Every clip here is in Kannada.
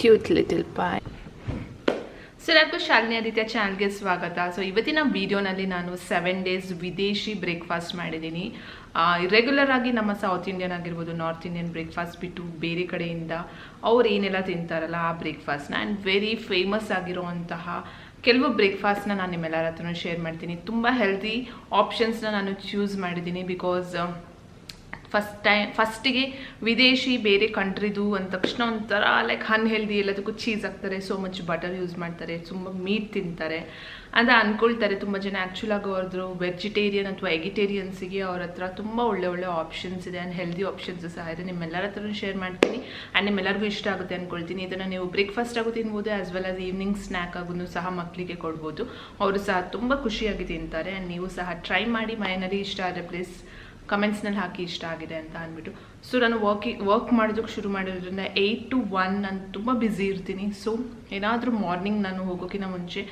Cute little Pai. ಸೊ ಎಲ್ಲರಿಗೂ ಶಾಲಿನಿ ಆದಿತ್ಯ ಚಾನಲ್ಗೆ ಸ್ವಾಗತ. ಸೊ ಇವತ್ತಿನ ವಿಡಿಯೋನಲ್ಲಿ ನಾನು 7 days ವಿದೇಶಿ ಬ್ರೇಕ್ಫಾಸ್ಟ್ ಮಾಡಿದ್ದೀನಿ. ರೆಗ್ಯುಲರ್ ಆಗಿ ನಮ್ಮ ಸೌತ್ ಇಂಡಿಯನ್ ಆಗಿರ್ಬೋದು, ನಾರ್ತ್ ಇಂಡಿಯನ್ ಬ್ರೇಕ್ಫಾಸ್ಟ್ ಬಿಟ್ಟು ಬೇರೆ ಕಡೆಯಿಂದ ಅವ್ರು ಏನೆಲ್ಲ ತಿಂತಾರಲ್ಲ ಆ ಬ್ರೇಕ್ಫಾಸ್ಟ್ನ ಆ್ಯಂಡ್ ವೆರಿ ಫೇಮಸ್ ಆಗಿರುವಂತಹ ಕೆಲವು ಬ್ರೇಕ್ಫಾಸ್ಟ್ನ ನಾನು ನಿಮ್ಮೆಲ್ಲರ ಹತ್ರನೂ ಶೇರ್ ಮಾಡ್ತೀನಿ. ತುಂಬ ಹೆಲ್ದಿ ಆಪ್ಷನ್ಸ್ನ ನಾನು ಚೂಸ್ ಮಾಡಿದ್ದೀನಿ. ಬಿಕಾಸ್ ಫಸ್ಟಿಗೆ ವಿದೇಶಿ ಬೇರೆ ಕಂಟ್ರಿದು ಅಂದ ತಕ್ಷಣ ಒಂಥರ ಲೈಕ್ ಅನ್ಹೆಲ್ದಿ, ಎಲ್ಲದಕ್ಕೂ ಚೀಸ್ ಹಾಕ್ತಾರೆ, ಸೋ ಮಚ್ ಬಟರ್ ಯೂಸ್ ಮಾಡ್ತಾರೆ, ತುಂಬ ಮೀಟ್ ತಿಂತಾರೆ ಅಂತ ಅಂದ್ಕೊಳ್ತಾರೆ ತುಂಬ ಜನ. ಆ್ಯಕ್ಚುಲಾಗಿ ಅವ್ರದ್ದು ವೆಜಿಟೇರಿಯನ್ ಅಥವಾ ಎಗಿಟೇರಿಯನ್ಸಿಗೆ ಅವ್ರ ಹತ್ರ ತುಂಬ ಒಳ್ಳೆ ಆಪ್ಷನ್ಸ್ ಇದೆ ಆ್ಯಂಡ್ ಹೆಲ್ದಿ ಆಪ್ಷನ್ಸ್ ಸಹ ಇದೆ. ನಿಮ್ಮೆಲ್ಲರ ಹತ್ರನೂ ಶೇರ್ ಮಾಡ್ತೀನಿ ಆ್ಯಂಡ್ ನಿಮ್ಮೆಲ್ಲರಿಗೂ ಇಷ್ಟ ಆಗುತ್ತೆ ಅಂದ್ಕೊಳ್ತೀನಿ. ಇದನ್ನು ನೀವು ಬ್ರೇಕ್ಫಾಸ್ಟ್ ಆಗು ತಿನ್ಬೋದು, as well as evening snack ಆಗೂ ಸಹ ಮಕ್ಕಳಿಗೆ ಕೊಡ್ಬೋದು. ಅವರು ಸಹ ತುಂಬ ಖುಷಿಯಾಗಿ ತಿಂತಾರೆ ಆ್ಯಂಡ್ ನೀವು ಸಹ ಟ್ರೈ ಮಾಡಿ ಮನೆಯಲ್ಲಿ. ಇಷ್ಟ ಆದರೆ ಪ್ಲೀಸ್ ಕಮೆಂಟ್ಸ್ನಲ್ಲಿ ಹಾಕಿ ಇಷ್ಟ ಆಗಿದೆ ಅಂತ ಅಂದ್ಬಿಟ್ಟು. ಸೊ ನಾನು ವರ್ಕ್ ಮಾಡೋದಕ್ಕೆ ಶುರು ಮಾಡಿರೋದ್ರಿಂದ 8 to 1 ನಾನು ತುಂಬ ಬ್ಯುಸಿ ಇರ್ತೀನಿ. ಸೊ ಏನಾದರೂ ಮಾರ್ನಿಂಗ್ ನಾನು ಹೋಗೋಕ್ಕಿಂತ ಮುಂಚೆ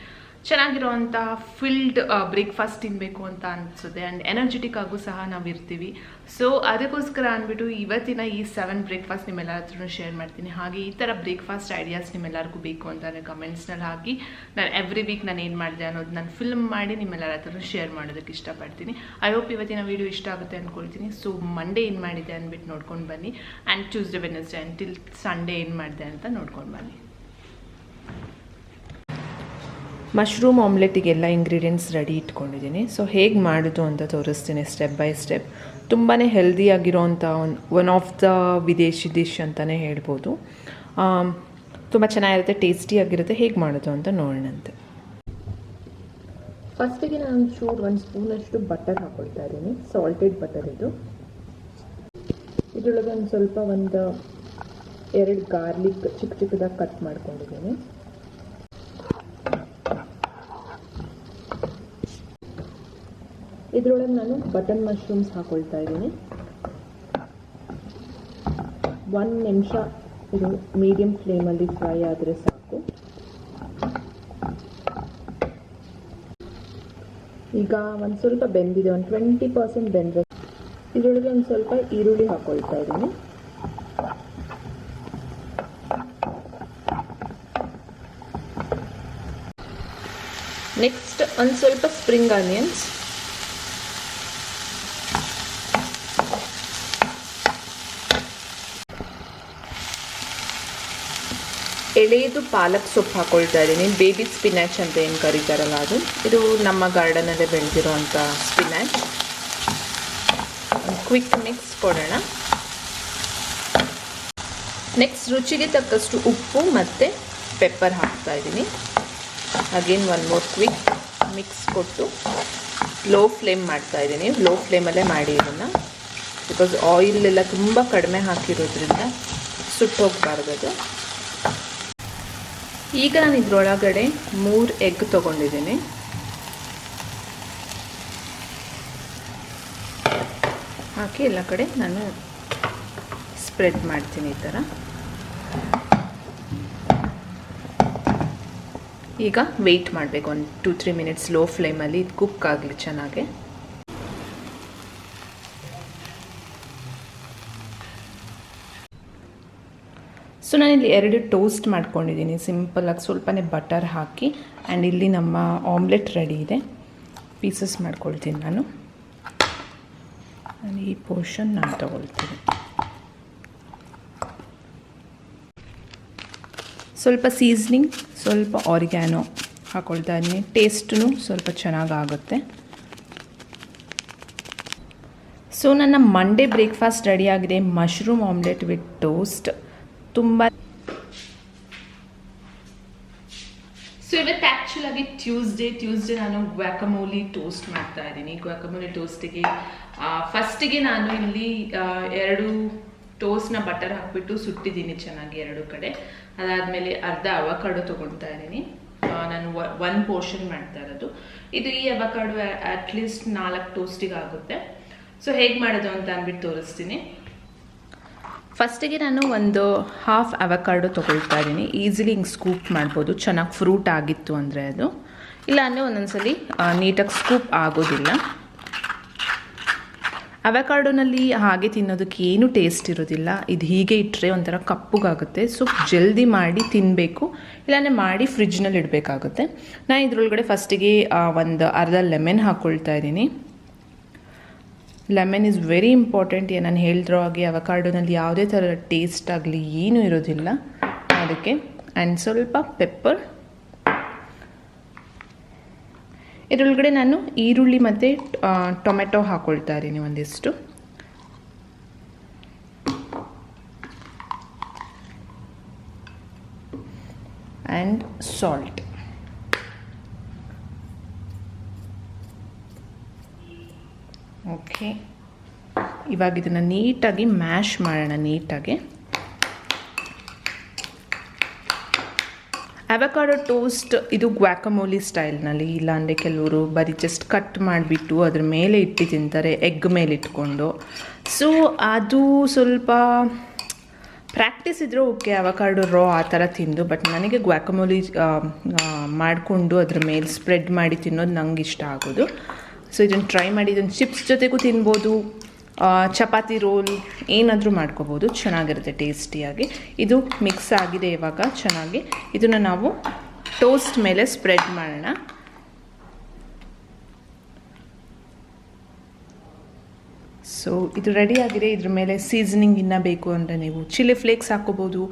ಚೆನ್ನಾಗಿರೋವಂಥ ಫಿಲ್ಡ್ ಬ್ರೇಕ್ಫಾಸ್ಟ್ ತಿನ್ನಬೇಕು ಅಂತ ಅನಿಸುತ್ತೆ ಆ್ಯಂಡ್ ಎನರ್ಜೆಟಿಕ್ ಆಗೂ ಸಹ ನಾವು ಇರ್ತೀವಿ. ಸೊ ಅದಕ್ಕೋಸ್ಕರ ಅಂದ್ಬಿಟ್ಟು ಇವತ್ತಿನ ಈ 7 ಬ್ರೇಕ್ಫಾಸ್ಟ್ ನಿಮ್ಮೆಲ್ಲರ ಹತ್ರನೂ ಶೇರ್ ಮಾಡ್ತೀನಿ. ಹಾಗೆ ಈ ಥರ ಬ್ರೇಕ್ಫಾಸ್ಟ್ ಐಡಿಯಾಸ್ ನಿಮ್ಮೆಲ್ಲರಿಗೂ ಬೇಕು ಅಂತಂದರೆ ಕಮೆಂಟ್ಸ್ನಲ್ಲಿ ಹಾಕಿ ನಾನು ಎವ್ರಿ ವೀಕ್ ನಾನು ಏನು ಮಾಡಿದೆ ಅನ್ನೋದು ನಾನು ಫಿಲ್ಮ್ ಮಾಡಿ ನಿಮ್ಮೆಲ್ಲರ ಹತ್ರನೂ ಶೇರ್ ಮಾಡೋದಕ್ಕೆ ಇಷ್ಟಪಡ್ತೀನಿ. ಐ ಹೋಪ್ ಇವತ್ತಿನ ವೀಡಿಯೋ ಇಷ್ಟ ಆಗುತ್ತೆ ಅಂದ್ಕೊಳ್ತೀನಿ. ಸೊ ಮಂಡೇ ಏನು ಮಾಡಿದೆ ಅಂದ್ಬಿಟ್ಟು ನೋಡ್ಕೊಂಡು ಬನ್ನಿ and Tuesday Wednesday until Sunday ಏನು ಮಾಡಿದೆ ಅಂತ ನೋಡ್ಕೊಂಡು ಬನ್ನಿ. ಮಶ್ರೂಮ್ ಆಮ್ಲೆಟಿಗೆಲ್ಲ ಇಂಗ್ರೀಡಿಯೆಂಟ್ಸ್ ರೆಡಿ ಇಟ್ಕೊಂಡಿದ್ದೀನಿ. ಸೊ ಹೇಗೆ ಮಾಡೋದು ಅಂತ ತೋರಿಸ್ತೀನಿ ಸ್ಟೆಪ್ ಬೈ ಸ್ಟೆಪ್. ತುಂಬಾ ಹೆಲ್ದಿಯಾಗಿರೋಂಥ ಒನ್ ಆಫ್ ದ ವಿದೇಶಿ ಡಿಶ್ ಅಂತಲೇ ಹೇಳ್ಬೋದು. ತುಂಬ ಚೆನ್ನಾಗಿರುತ್ತೆ, ಟೇಸ್ಟಿಯಾಗಿರುತ್ತೆ. ಹೇಗೆ ಮಾಡೋದು ಅಂತ ನೋಡೋಣಂತೆ. ಫಸ್ಟಿಗೆ ನಾನು ಒಂದು ಸ್ಪೂನಷ್ಟು ಬಟರ್ ಹಾಕ್ಕೊಳ್ತಾ ಇದ್ದೀನಿ. ಸಾಲ್ಟೆಡ್ ಬಟರ್ ಇದು. ಇದರೊಳಗೆ ಒಂದು ಸ್ವಲ್ಪ 2 ಗಾರ್ಲಿಕ್ ಚಿಕ್ಕದಾಗಿ ಕಟ್ ಮಾಡ್ಕೊಂಡಿದ್ದೀನಿ. ಇದರೊಳಗೆ ನಾನು ಬಟನ್ ಮಶ್ರೂಮ್ಸ್ ಹಾಕೊಳ್ತಾ ಇದ್ದೀನಿ. 1 ನಿಮಿಷ ಇದು ಮೀಡಿಯಂ ಫ್ಲೇಮಲ್ಲಿ ಫ್ರೈ ಆದರೆ ಸಾಕು. ಈಗ ಒಂದು ಸ್ವಲ್ಪ ಬೆಂದಿದೆ, ಒಂದು 20% ಬೆಂದರೆ ಇದರೊಳಗೆ ಒಂದು ಸ್ವಲ್ಪ ಈರುಳ್ಳಿ ಹಾಕೊಳ್ತಾ ಇದ್ದೀನಿ. ನೆಕ್ಸ್ಟ್ ಒಂದು ಸ್ವಲ್ಪ ಸ್ಪ್ರಿಂಗ್ ಆನಿಯನ್ಸ್, ಎಳೆದು ಪಾಲಕ್ ಸೊಪ್ಪು ಹಾಕೊಳ್ತಾ ಇದ್ದೀನಿ. ಬೇಬಿ ಸ್ಪಿನಾಚ್ ಅಂತ ಏನು ಕರೀತಾರಲ್ಲ ಅದು. ಇದು ನಮ್ಮ ಗಾರ್ಡನಲ್ಲೇ ಬೆಳೆದಿರೋವಂಥ ಸ್ಪಿನಾಚ್. ಕ್ವಿಕ್ ಮಿಕ್ಸ್ ಕೊಡೋಣ. ನೆಕ್ಸ್ಟ್ ರುಚಿಗೆ ತಕ್ಕಷ್ಟು ಉಪ್ಪು ಮತ್ತು ಪೆಪ್ಪರ್ ಹಾಕ್ತಾ ಇದ್ದೀನಿ. ಅಗೇನ್ 1 more ಕ್ವಿಕ್ ಮಿಕ್ಸ್ ಕೊಟ್ಟು ಲೋ ಫ್ಲೇಮ್ ಮಾಡ್ತಾ ಇದ್ದೀನಿ. ಲೋ ಫ್ಲೇಮಲ್ಲೇ ಮಾಡಿ ಇದನ್ನು. ಬಿಕಾಸ್ ಆಯಿಲ್ ಎಲ್ಲ ತುಂಬ ಕಡಿಮೆ ಹಾಕಿರೋದ್ರಿಂದ ಸುಟ್ಟು ಹೋಗಬಾರ್ದು. ಈಗ ನಾನು ಇದರೊಳಗಡೆ 3 ಎಗ್ ತೊಗೊಂಡಿದ್ದೀನಿ. ಹಾಕಿ ಎಲ್ಲ ಕಡೆ ನಾನು ಸ್ಪ್ರೆಡ್ ಮಾಡ್ತೀನಿ ಈ ಥರ. ಈಗ ವೆಯ್ಟ್ ಮಾಡಬೇಕು ಒಂದು 2-3 minutes ಲೋ ಫ್ಲೇಮಲ್ಲಿ. ಇದು ಕುಕ್ ಆಗಲಿ ಚೆನ್ನಾಗಿ. ಸೊ ನಾನಿಲ್ಲಿ 2 ಟೋಸ್ಟ್ ಮಾಡ್ಕೊಂಡಿದ್ದೀನಿ ಸಿಂಪಲಾಗಿ, ಸ್ವಲ್ಪನೇ ಬಟರ್ ಹಾಕಿ. ಆ್ಯಂಡ್ ಇಲ್ಲಿ ನಮ್ಮ ಆಮ್ಲೆಟ್ ರೆಡಿ ಇದೆ. ಪೀಸಸ್ ಮಾಡ್ಕೊಳ್ತೀನಿ ನಾನು. ಈ ಪೋರ್ಷನ್ ನಾನು ತಗೊಳ್ತೀನಿ. ಸ್ವಲ್ಪ ಸೀಸ್ನಿಂಗ್, ಸ್ವಲ್ಪ ಆರಿಗ್ಯಾನೋ ಹಾಕ್ಕೊಳ್ತಾ ಇದ್ದೀನಿ. ಟೇಸ್ಟೂ ಸ್ವಲ್ಪ ಚೆನ್ನಾಗಾಗುತ್ತೆ. ಸೊ ನನ್ನ ಮಂಡೇ ಬ್ರೇಕ್ಫಾಸ್ಟ್ ರೆಡಿಯಾಗಿದೆ. Mushroom omelette with toast. ತುಂಬ ಸೊ ಇವತ್ತು ಆ್ಯಕ್ಚುಲಾಗಿ ಟ್ಯೂಸ್ಡೇ ನಾನು ಗ್ವಾಕಮೋಲಿ ಟೋಸ್ಟ್ ಮಾಡ್ತಾ ಇದ್ದೀನಿ. ಗ್ವಾಕಮೋಲಿ ಟೋಸ್ಟಿಗೆ ಫಸ್ಟಿಗೆ ನಾನು ಇಲ್ಲಿ 2 ಟೋಸ್ಟ್ನ ಬಟರ್ ಹಾಕ್ಬಿಟ್ಟು ಸುಟ್ಟಿದ್ದೀನಿ ಚೆನ್ನಾಗಿ 2 ಕಡೆ. ಅದಾದಮೇಲೆ ಅರ್ಧ ಅವಕಾಡೋ ತೊಗೊಳ್ತಾ ಇದ್ದೀನಿ. ನಾನು 1 ಪೋರ್ಷನ್ ಮಾಡ್ತಾ ಇರೋದು ಇದು. ಈ ಅವಕಾಡೋ ಅಟ್ಲೀಸ್ಟ್ 4 ಟೋಸ್ಟಿಗೆ ಆಗುತ್ತೆ. ಸೊ ಹೇಗೆ ಮಾಡೋದು ಅಂತ ಅಂದ್ಬಿಟ್ಟು ತೋರಿಸ್ತೀನಿ. ಫಸ್ಟಿಗೆ ನಾನು ಒಂದು ಹಾಫ್ ಅವಕಾಡೋ ತೊಗೊಳ್ತಾ ಇದ್ದೀನಿ. ಈಸಿಲಿ ಹಿಂಗೆ ಸ್ಕೂಪ್ ಮಾಡ್ಬೋದು, ಚೆನ್ನಾಗಿ ಫ್ರೂಟ್ ಆಗಿತ್ತು ಅಂದರೆ ಅದು. ಇಲ್ಲ ಅಂದರೆ ಒಂದೊಂದ್ಸಲಿ ನೀಟಾಗಿ ಸ್ಕೂಪ್ ಆಗೋದಿಲ್ಲ. ಅವಕಾಡೋನಲ್ಲಿ ಹಾಗೆ ತಿನ್ನೋದಕ್ಕೆ ಏನು ಟೇಸ್ಟ್ ಇರೋದಿಲ್ಲ. ಇದು ಹೀಗೆ ಇಟ್ಟರೆ ಒಂಥರ ಕಪ್ಪುಗಾಗುತ್ತೆ. ಸೊ ಜಲ್ದಿ ಮಾಡಿ ತಿನ್ನಬೇಕು, ಇಲ್ಲಾಂದರೆ ಮಾಡಿ ಫ್ರಿಜ್ನಲ್ಲಿ ಇಡಬೇಕಾಗುತ್ತೆ. ನಾನು ಇದರೊಳಗಡೆ ಫಸ್ಟಿಗೆ ಒಂದು ಅರ್ಧ ಲೆಮನ್ ಹಾಕ್ಕೊಳ್ತಾ ಇದ್ದೀನಿ. Lemon is very important. ನಾನು ಹೇಳಿದ್ರೋ ಹಾಗೆ ಅವಕಾಡೋನಲ್ಲಿ ಯಾವುದೇ ಥರ ಟೇಸ್ಟ್ ಆಗಲಿ ಏನೂ ಇರೋದಿಲ್ಲ ಅದಕ್ಕೆ. ಆ್ಯಂಡ್ ಸ್ವಲ್ಪ ಪೆಪ್ಪರ್. ಇದರೊಳಗಡೆ ನಾನು ಈರುಳ್ಳಿ ಮತ್ತು ಟೊಮೆಟೊ ಹಾಕ್ಕೊಳ್ತಾ ಇದ್ದೀನಿ ಒಂದಿಷ್ಟು. And salt. ಓಕೆ, ಇವಾಗ ಇದನ್ನು ನೀಟಾಗಿ ಮ್ಯಾಶ್ ಮಾಡೋಣ. ನೀಟಾಗಿ ಅವಕಾಡೋ ಟೋಸ್ಟ್ ಇದು ಗ್ವಾಕಮೋಲಿ ಸ್ಟೈಲ್ನಲ್ಲಿ, ಇಲ್ಲಾಂದರೆ ಕೆಲವರು ಬರೀ ಜಸ್ಟ್ ಕಟ್ ಮಾಡಿಬಿಟ್ಟು ಅದ್ರ ಮೇಲೆ ಇಟ್ಟು ತಿಂತಾರೆ, ಎಗ್ ಮೇಲೆ ಇಟ್ಕೊಂಡು. ಸೊ ಅದು ಸ್ವಲ್ಪ ಪ್ರಾಕ್ಟೀಸ್ ಇದ್ದರೆ ಓಕೆ, ಅವಕಾಡೋ ರಾ ಆ ಥರ ತಿಂದು. ಬಟ್ ನನಗೆ ಗ್ವಾಕಮೋಲಿ ಮಾಡಿಕೊಂಡು ಅದ್ರ ಮೇಲೆ ಸ್ಪ್ರೆಡ್ ಮಾಡಿ ತಿನ್ನೋದು ನಂಗೆ ಇಷ್ಟ ಆಗೋದು. ಸೊ ಇದನ್ನು ಟ್ರೈ ಮಾಡಿ. ಇದನ್ನು ಚಿಪ್ಸ್ ಜೊತೆಗೂ ತಿನ್ಬೋದು, ಚಪಾತಿ ರೋಲ್ ಏನಾದರೂ ಮಾಡ್ಕೋಬೋದು, ಚೆನ್ನಾಗಿರುತ್ತೆ ಟೇಸ್ಟಿಯಾಗಿ. ಇದು ಮಿಕ್ಸ್ ಆಗಿದೆ ಇವಾಗ ಚೆನ್ನಾಗಿ. ಇದನ್ನು ನಾವು ಟೋಸ್ಟ್ ಮೇಲೆ ಸ್ಪ್ರೆಡ್ ಮಾಡೋಣ. ಸೊ ಇದು ರೆಡಿ ಆಗಿದೆ. ಇದ್ರ ಮೇಲೆ ಸೀಸನಿಂಗ್ ಇನ್ನೂ ಬೇಕು ಅಂದರೆ ನೀವು ಚಿಲ್ಲಿ ಫ್ಲೇಕ್ಸ್ ಹಾಕ್ಕೋಬೋದು,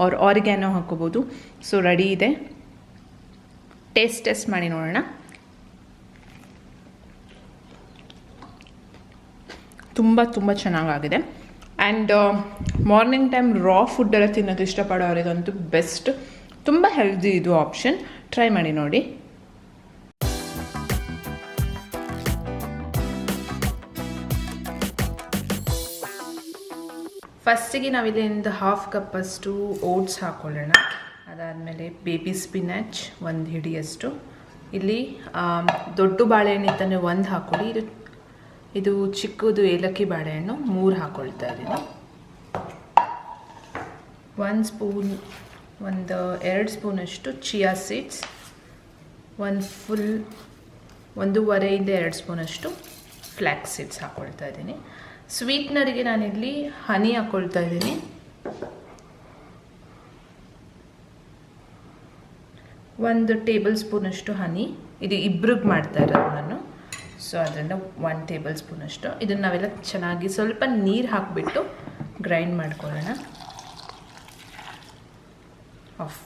ಆರ್ ಆರಿಗ್ಯಾನೋ ಹಾಕ್ಕೋಬೋದು. ಸೊ ರೆಡಿ ಇದೆ. ಟೇಸ್ಟ್ ಮಾಡಿ ನೋಡೋಣ. ತುಂಬ ತುಂಬ ಚೆನ್ನಾಗಾಗಿದೆ. ಆ್ಯಂಡ್ ಮಾರ್ನಿಂಗ್ ಟೈಮ್ ರಾ ಫುಡ್ಡೆಲ್ಲ ತಿನ್ನೋದು ಇಷ್ಟಪಡೋರಿಗಂತೂ ಬೆಸ್ಟ್. ತುಂಬ ಹೆಲ್ದಿ ಇದು ಆಪ್ಷನ್. ಟ್ರೈ ಮಾಡಿ ನೋಡಿ. ಫಸ್ಟಿಗೆ ನಾವಿಲ್ಲಿ ಒಂದು 1/2 ಕಪ್ಪಷ್ಟು ಓಟ್ಸ್ ಹಾಕ್ಕೊಳ್ಳೋಣ. ಅದಾದಮೇಲೆ ಬೇಬಿ ಸ್ಪಿನಾಚ್ 1 ಹಿಡಿಯಷ್ಟು. ಇಲ್ಲಿ ದೊಡ್ಡ ಬಾಳೆಹಣ್ಣು ಇತ್ತಂದರೆ 1 ಹಾಕ್ಕೊಳ್ಳಿ. ಇದು ಚಿಕ್ಕದು ಏಲಕ್ಕಿ ಬಾಳೆಹಣ್ಣು 3 ಹಾಕ್ಕೊಳ್ತಾ ಇದ್ದೀನಿ. 1 ಸ್ಪೂನ್, 2 ಸ್ಪೂನಷ್ಟು ಚಿಯಾ ಸೀಡ್ಸ್, 1.5 2 ಸ್ಪೂನಷ್ಟು ಫ್ಲ್ಯಾಕ್ಸ್ ಸೀಡ್ಸ್ ಹಾಕ್ಕೊಳ್ತಾ ಇದ್ದೀನಿ. ಸ್ವೀಟ್ನರಿಗೆ ನಾನಿಲ್ಲಿ ಹನಿ ಹಾಕ್ಕೊಳ್ತಾ ಇದ್ದೀನಿ. 1 ಟೇಬಲ್ ಸ್ಪೂನಷ್ಟು ಹನಿ. ಇದು ಇಬ್ರಿಗೆ ಮಾಡ್ತಾ ಇರೋದು ನಾನು. ಸೊ ಅದರಿಂದ 1 ಟೇಬಲ್ ಸ್ಪೂನಷ್ಟು. ಇದನ್ನು ನಾವೆಲ್ಲ ಚೆನ್ನಾಗಿ ಸ್ವಲ್ಪ ನೀರು ಹಾಕಿಬಿಟ್ಟು ಗ್ರೈಂಡ್ ಮಾಡ್ಕೊಳ್ಳೋಣ. ಆಫ್.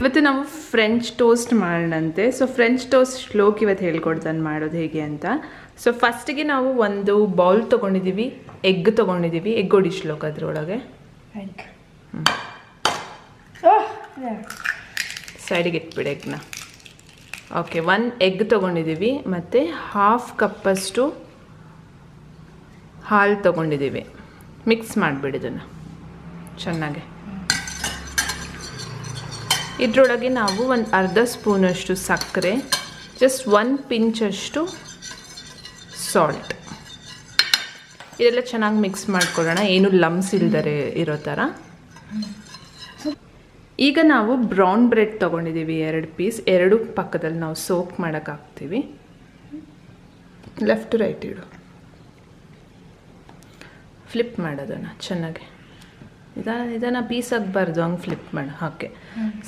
ಇವತ್ತು ನಾವು ಫ್ರೆಂಚ್ ಟೋಸ್ಟ್ ಮಾಡೋಣಂತೆ. ಸೊ ಫ್ರೆಂಚ್ ಟೋಸ್ಟ್ ಶ್ಲೋಕ್ ಇವತ್ತು ಹೇಳ್ಕೊಡ್ತಾನೆ ಮಾಡೋದು ಹೇಗೆ ಅಂತ. ಸೊ ಫಸ್ಟಿಗೆ ನಾವು ಒಂದು ಬೌಲ್ ತೊಗೊಂಡಿದ್ದೀವಿ, ಎಗ್ ತೊಗೊಂಡಿದ್ದೀವಿ. ಎಗ್ ಹೊಡಿ ಶ್ಲೋಕ್ ಅದರೊಳಗೆ ಸೈಡಿಗೆ ಇಟ್ಬಿಡಿ ಎಗ್ನ. ಓಕೆ, 1 ಎಗ್ ತೊಗೊಂಡಿದ್ದೀವಿ ಮತ್ತು 1/2 ಕಪ್ಪಷ್ಟು ಹಾಲು ತೊಗೊಂಡಿದ್ದೀವಿ. ಮಿಕ್ಸ್ ಮಾಡಿಬಿಡಿ ಇದನ್ನು ಚೆನ್ನಾಗಿ. ಇದರೊಳಗೆ ನಾವು 1/2 ಸ್ಪೂನಷ್ಟು ಸಕ್ಕರೆ, ಜಸ್ಟ್ 1 ಪಿಂಚಷ್ಟು ಸಾಲ್ಟ್, ಇದೆಲ್ಲ ಚೆನ್ನಾಗಿ ಮಿಕ್ಸ್ ಮಾಡ್ಕೊಳ್ಳೋಣ, ಏನು ಲಮ್ಸ್ ಇಲ್ದರೆ ಇರೋ ಥರ. ಈಗ ನಾವು ಬ್ರೌನ್ ಬ್ರೆಡ್ ತೊಗೊಂಡಿದ್ದೀವಿ 2 ಪೀಸ್. 2 ಪಕ್ಕದಲ್ಲಿ ನಾವು ಸೋಕ್ ಮಾಡೋಕ್ಕಾಗ್ತೀವಿ. ಲೆಫ್ಟ್ ರೈಟ್ ಇಡು, ಫ್ಲಿಪ್ ಮಾಡೋದನ್ನು ಚೆನ್ನಾಗಿ. ಇದನ್ನು ಪೀಸ್ ಆಗಬಾರ್ದು, ಹಂಗೆ ಫ್ಲಿಪ್ ಮಾಡಿ. ಹಾಗೆ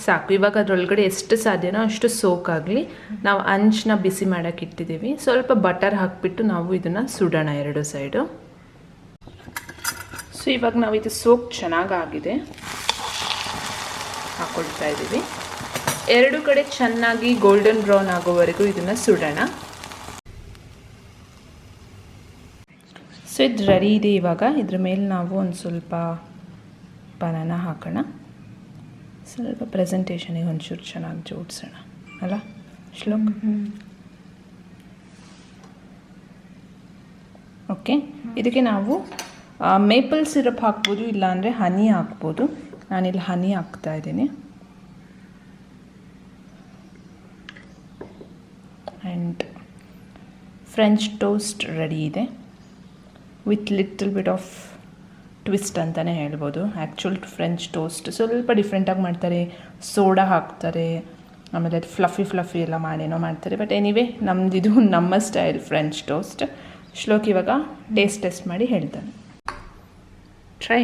ಸಾಕು. ಇವಾಗ ಅದರೊಳಗಡೆ ಎಷ್ಟು ಸಾಧ್ಯನೋ ಅಷ್ಟು ಸೋಕಾಗಲಿ. ನಾವು ಅಂಚನ್ನ ಬಿಸಿ ಮಾಡೋಕ್ಕೆ ಇಟ್ಟಿದ್ದೀವಿ. ಸ್ವಲ್ಪ ಬಟರ್ ಹಾಕಿಬಿಟ್ಟು ನಾವು ಇದನ್ನು ಸುಡೋಣ 2 ಸೈಡು. ಸೊ ಇವಾಗ ನಾವು ಇದು ಸೋಕ್ ಚೆನ್ನಾಗಾಗಿದೆ, ಹಾಕ್ಕೊಳ್ತಾ ಇದ್ದೀವಿ. 2 ಕಡೆ ಚೆನ್ನಾಗಿ ಗೋಲ್ಡನ್ ಬ್ರೌನ್ ಆಗೋವರೆಗೂ ಇದನ್ನು ಸುಡೋಣ. ಸೊ ಇದು ರೆಡಿ ಇದೆ. ಇವಾಗ ಇದ್ರ ಮೇಲೆ ನಾವು ಒಂದು ಸ್ವಲ್ಪ ಬನಾನಾ ಹಾಕೋಣ. ಸ್ವಲ್ಪ ಪ್ರೆಸೆಂಟೇಷನಿಗೆ ಒಂಚೂರು ಚೆನ್ನಾಗಿ ಜೋಡಿಸೋಣ ಅಲ್ಲ ಶ್ಲೋಕ್? ಓಕೆ, ಇದಕ್ಕೆ ನಾವು ಮೇಪಲ್ ಸಿರಪ್ ಹಾಕ್ಬೋದು, ಇಲ್ಲಾಂದರೆ ಹನಿ ಹಾಕ್ಬೋದು. ನಾನಿಲ್ಲಿ ಹನಿ ಹಾಕ್ತಾ ಇದ್ದೀನಿ. ಆ್ಯಂಡ್ ಫ್ರೆಂಚ್ ಟೋಸ್ಟ್ ರೆಡಿ ಇದೆ with little bit of twist ಅಂತಲೇ ಹೇಳ್ಬೋದು. ಆ್ಯಕ್ಚುಲ್ ಫ್ರೆಂಚ್ ಟೋಸ್ಟ್ ಸ್ವಲ್ಪ ಡಿಫ್ರೆಂಟಾಗಿ ಮಾಡ್ತಾರೆ, ಸೋಡಾ ಹಾಕ್ತಾರೆ, ಆಮೇಲೆ ಅದು ಫ್ಲಫಿ ಎಲ್ಲ ಮಾಡೇನೋ ಮಾಡ್ತಾರೆ. ಬಟ್ ಎನಿವೇ ನಮ್ಮದಿದು ನಮ್ಮ ಸ್ಟೈಲ್ ಫ್ರೆಂಚ್ ಟೋಸ್ಟ್. ಶ್ಲೋಕ್ ಇವಾಗ ಟೇಸ್ಟ್ ಮಾಡಿ ಹೇಳ್ತಾನೆ. Try.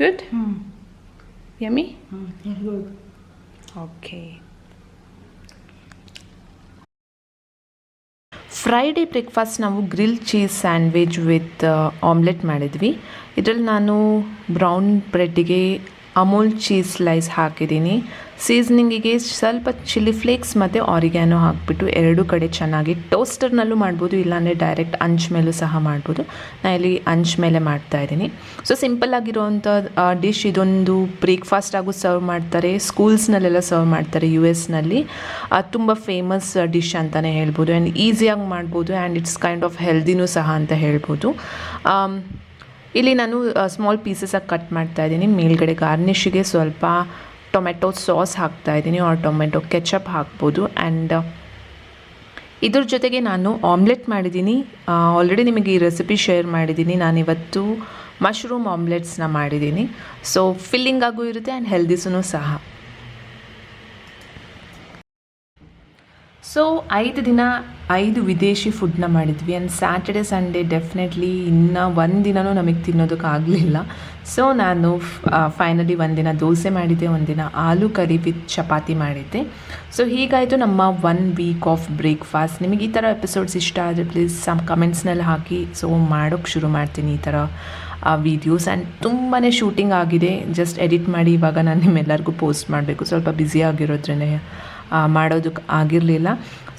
Good. Yummy. Okay. Friday breakfast ನಾವು grill cheese sandwich with omelette ಮಾಡಿದ್ವಿ. ಇದರಲ್ಲಿ ನಾನು ಬ್ರೌನ್ ಬ್ರೆಡ್ಡಿಗೆ ಅಮೂಲ್ ಚೀಸ್ ಸ್ಲೈಸ್ ಹಾಕಿದ್ದೀನಿ. ಸೀಸನಿಂಗಿಗೆ ಸ್ವಲ್ಪ ಚಿಲ್ಲಿ ಫ್ಲೇಕ್ಸ್ ಮತ್ತು ಆರಿಗ್ಯಾನೋ ಹಾಕಿಬಿಟ್ಟು ಎರಡೂ ಕಡೆ ಚೆನ್ನಾಗಿ ಟೋಸ್ಟರ್ನಲ್ಲೂ ಮಾಡ್ಬೋದು, ಇಲ್ಲಾಂದರೆ ಡೈರೆಕ್ಟ್ ಅಂಚ್ ಮೇಲೂ ಸಹ ಮಾಡ್ಬೋದು. ನಾನು ಇಲ್ಲಿ ಅಂಚ್ ಮೇಲೆ ಮಾಡ್ತಾಯಿದ್ದೀನಿ. ಸೊ ಸಿಂಪಲ್ಲಾಗಿರೋವಂಥ ಡಿಶ್ ಇದೊಂದು ಬ್ರೇಕ್ಫಾಸ್ಟಾಗೂ ಸರ್ವ್ ಮಾಡ್ತಾರೆ, ಸ್ಕೂಲ್ಸ್ನಲ್ಲೆಲ್ಲ ಸರ್ವ್ ಮಾಡ್ತಾರೆ US ತುಂಬ ಫೇಮಸ್ ಡಿಶ್ ಅಂತಲೇ ಹೇಳ್ಬೋದು. ಆ್ಯಂಡ್ ಈಸಿಯಾಗಿ ಮಾಡ್ಬೋದು ಆ್ಯಂಡ್ ಇಟ್ಸ್ ಕೈಂಡ್ ಆಫ್ ಹೆಲ್ದಿನೂ ಸಹ ಅಂತ ಹೇಳ್ಬೋದು. ಇಲ್ಲಿ ನಾನು ಸ್ಮಾಲ್ ಪೀಸಸಾಗಿ ಕಟ್ ಮಾಡ್ತಾಯಿದ್ದೀನಿ. ಮೇಲ್ಗಡೆ ಗಾರ್ನಿಷಿಗೆ ಸ್ವಲ್ಪ ಟೊಮೆಟೊ ಸಾಸ್ ಹಾಕ್ತಾಯಿದ್ದೀನಿ, ಆರ್ ಟೊಮೆಟೊ ಕೆಚಪ್ ಹಾಕ್ಬೋದು. ಆ್ಯಂಡ್ ಇದ್ರ ಜೊತೆಗೆ ನಾನು ಆಮ್ಲೆಟ್ ಮಾಡಿದ್ದೀನಿ. ಆಲ್ರೆಡಿ ನಿಮಗೆ ಈ ರೆಸಿಪಿ ಶೇರ್ ಮಾಡಿದ್ದೀನಿ. ನಾನಿವತ್ತು ಮಶ್ರೂಮ್ ಆಮ್ಲೆಟ್ಸ್ನ ಮಾಡಿದ್ದೀನಿ. ಸೊ ಫಿಲ್ಲಿಂಗ್ ಆಗೂ ಇರುತ್ತೆ ಆ್ಯಂಡ್ ಹೆಲ್ದಿಸೂ ಸಹ. ಸೊ 5 ದಿನ 5 ವಿದೇಶಿ ಫುಡ್ನ ಮಾಡಿದ್ವಿ. ಆ್ಯಂಡ್ ಸ್ಯಾಟರ್ಡೆ ಸಂಡೇ ಡೆಫಿನೆಟ್ಲಿ ಇನ್ನು ಒಂದಿನವೂ ನಮಗೆ ತಿನ್ನೋದಕ್ಕಾಗಲಿಲ್ಲ. ಸೊ ನಾನು ಫೈನಲಿ ಒಂದಿನ ದೋಸೆ ಮಾಡಿದ್ದೆ, ಒಂದಿನ ಆಲೂ ಕರಿ ವಿತ್ ಚಪಾತಿ ಮಾಡಿದ್ದೆ. ಸೊ ಹೀಗಾಯಿತು ನಮ್ಮ 1 ವೀಕ್ ಆಫ್ ಬ್ರೇಕ್ಫಾಸ್ಟ್. ನಿಮಗೆ ಈ ಥರ ಎಪಿಸೋಡ್ಸ್ ಇಷ್ಟ ಆದರೆ ಪ್ಲೀಸ್ ಕಮೆಂಟ್ಸ್ನಲ್ಲಿ ಹಾಕಿ. ಸೊ ಮಾಡೋಕ್ಕೆ ಶುರು ಮಾಡ್ತೀನಿ ಈ ಥರ ವೀಡಿಯೋಸ್. ಆ್ಯಂಡ್ ತುಂಬಾ ಶೂಟಿಂಗ್ ಆಗಿದೆ, ಜಸ್ಟ್ ಎಡಿಟ್ ಮಾಡಿ ಇವಾಗ ನಾನು ನಿಮ್ಮೆಲ್ಲರಿಗೂ ಪೋಸ್ಟ್ ಮಾಡಬೇಕು. ಸ್ವಲ್ಪ ಬ್ಯುಸಿ ಆಗಿರೋದ್ರೇ ಮಾಡೋದಕ್ಕೆ ಆಗಿರಲಿಲ್ಲ.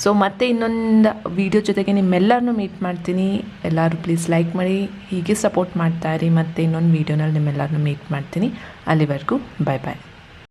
ಸೊ ಮತ್ತೆ ಇನ್ನೊಂದು ವೀಡಿಯೋ ಜೊತೆಗೆ ನಿಮ್ಮೆಲ್ಲರನ್ನೂ ಮೀಟ್ ಮಾಡ್ತೀನಿ. ಎಲ್ಲರೂ ಪ್ಲೀಸ್ ಲೈಕ್ ಮಾಡಿ, ಹೀಗೆ ಸಪೋರ್ಟ್ ಮಾಡ್ತಾಯಿರಿ. ಮತ್ತು ಇನ್ನೊಂದು ವೀಡಿಯೋನಲ್ಲಿ ನಿಮ್ಮೆಲ್ಲರನ್ನೂ ಮೀಟ್ ಮಾಡ್ತೀನಿ. ಅಲ್ಲಿವರೆಗೂ ಬಾಯ್ ಬಾಯ್.